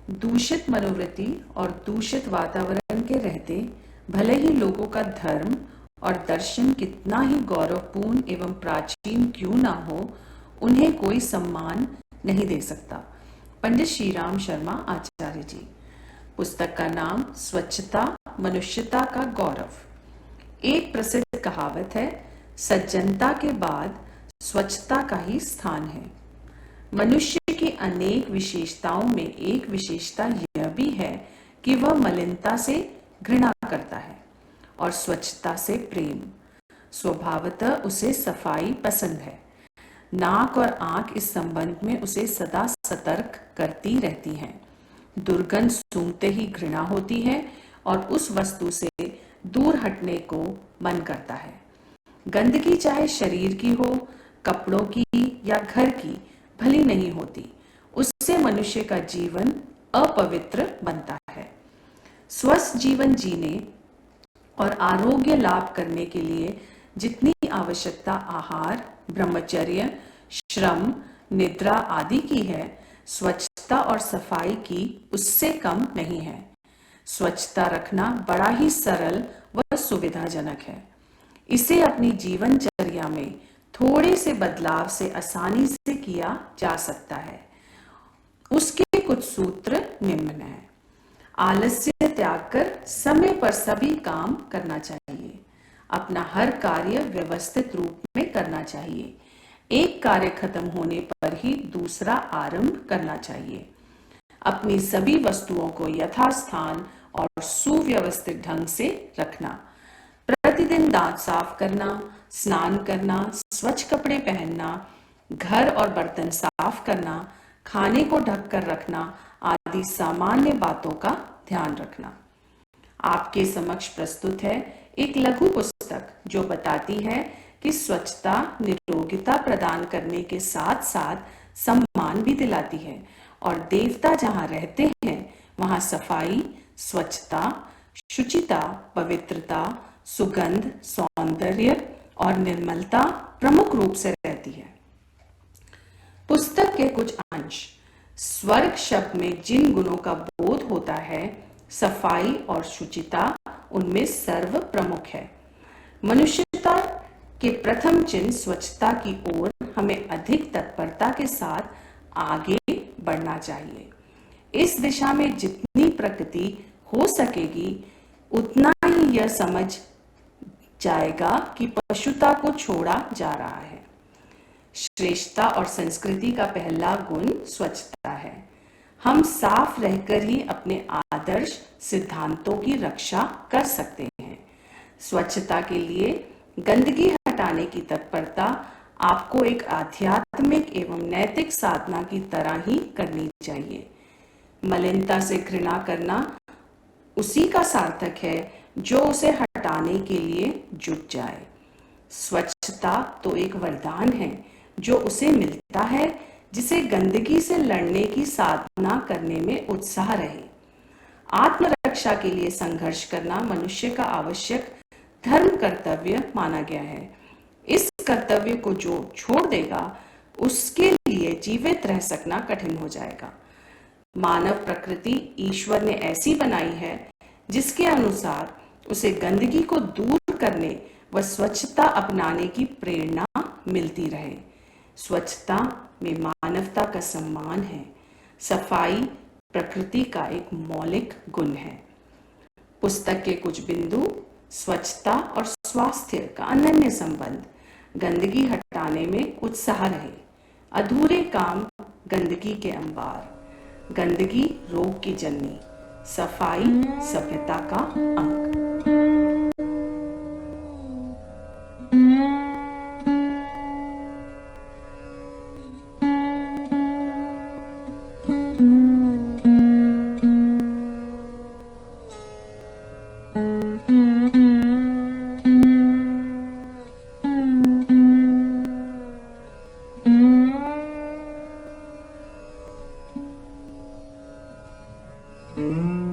दूषित मनोवृत्ति और दूषित वातावरण के रहते भले ही लोगों का धर्म और दर्शन कितना ही गौरवपूर्ण एवं प्राचीन क्यों ना हो, उन्हें कोई सम्मान नहीं दे सकता। पंडित श्रीराम शर्मा आचार्य जी। पुस्तक का नाम स्वच्छता मनुष्यता का गौरव। एक प्रसिद्ध कहावत है, सज्जनता के बाद स्वच्छता का ही स्थान है। मनुष्य की अनेक विशेषताओं में एक विशेषता यह भी है कि वह मलिनता से घृणा करता है और स्वच्छता से प्रेम। स्वभावतः उसे सफाई पसंद है। नाक और आंख इस संबंध में उसे सदा सतर्क करती रहती हैं। दुर्गंध सूंघते ही घृणा होती है और उस वस्तु से दूर हटने को मन करता है। गंदगी चाहे शरीर की हो, कपड़ों की या घर की भली नहीं होती, उससे मनुष्य का जीवन अपवित्र बनता है। स्वस्थ जीवन जीने और आरोग्य लाभ करने के लिए जितनी आवश्यकता आहार, ब्रह्मचर्य, श्रम, निद्रा आदि की है, स्वच्छता और सफाई की उससे कम नहीं है। स्वच्छता रखना बड़ा ही सरल व सुविधाजनक है। इसे अपनी जीवनचर्या में थोड़े से बदलाव से आसानी से किया जा सकता है। उसके कुछ सूत्र निम्न हैं। आलस्य त्याग कर समय पर सभी काम करना चाहिए। अपना हर कार्य व्यवस्थित रूप में करना चाहिए। एक कार्य खत्म होने पर ही दूसरा आरंभ करना चाहिए। अपनी सभी वस्तुओं को यथास्थान और सुव्यवस्थित ढंग से रखना। प्रतिदिन दांत साफ करना, स्नान करना, स्वच्छ कपड़े पहनना, घर और बर्तन साफ करना, खाने को ढककर रखना आदि सामान्य बातों का ध्यान रखना। आपके समक्ष प्रस्तुत है एक लघु पुस्तक जो बताती है कि स्वच्छता निरोगिता प्रदान करने के साथ साथ सम्मान भी दिलाती है और देवता जहां रहते हैं वहां सफाई, स्वच्छता, शुचिता, पवित्रता, सुगंध, सौंदर्य और निर्मलता प्रमुख रूप से रहती है। पुस्तक के कुछ अंश। स्वर्ग शब्द में जिन गुणों का बोध होता है, सफाई और शुचिता उनमें सर्व प्रमुख है। मनुष्यता के प्रथम चिन्ह स्वच्छता की ओर हमें अधिक तत्परता के साथ आगे बढ़ना चाहिए। इस दिशा में जितनी प्रगति हो सकेगी उतना ही यह समझ जाएगा कि पशुता को छोड़ा जा रहा है। श्रेष्ठता और संस्कृति का पहला गुण स्वच्छता है। हम साफ रहकर ही अपने आदर्श सिद्धांतों की रक्षा कर सकते हैं। स्वच्छता के लिए गंदगी हटाने की तत्परता आपको एक आध्यात्मिक एवं नैतिक साधना की तरह ही करनी चाहिए। मलिनता से घृणा करना उसी का सार्थक है जो उसे हटाने के लिए जुट जाए। स्वच्छता तो एक वरदान है जो उसे मिलता है जिसे गंदगी से लड़ने की साधना करने में उत्साह रहे। आत्मरक्षा के लिए संघर्ष करना मनुष्य का आवश्यक धर्म कर्तव्य माना गया है। इस कर्तव्य को जो छोड़ देगा उसके लिए जीवित रह सकना कठिन हो जाएगा। मानव प्रकृति ईश्वर ने ऐसी बनाई है जिसके अनुसार उसे गंदगी को दूर करने व स्वच्छता अपनाने की प्रेरणा मिलती रहे। स्वच्छता में मानवता का सम्मान है। सफाई प्रकृति का एक मौलिक गुण है। पुस्तक के कुछ बिंदु। स्वच्छता और स्वास्थ्य का अनन्य संबंध। गंदगी हटाने में उत्साह रहे। अधूरे काम गंदगी के अंबार। गंदगी रोग की जननी। सफाई सभ्यता का अंग। Mm-hmm.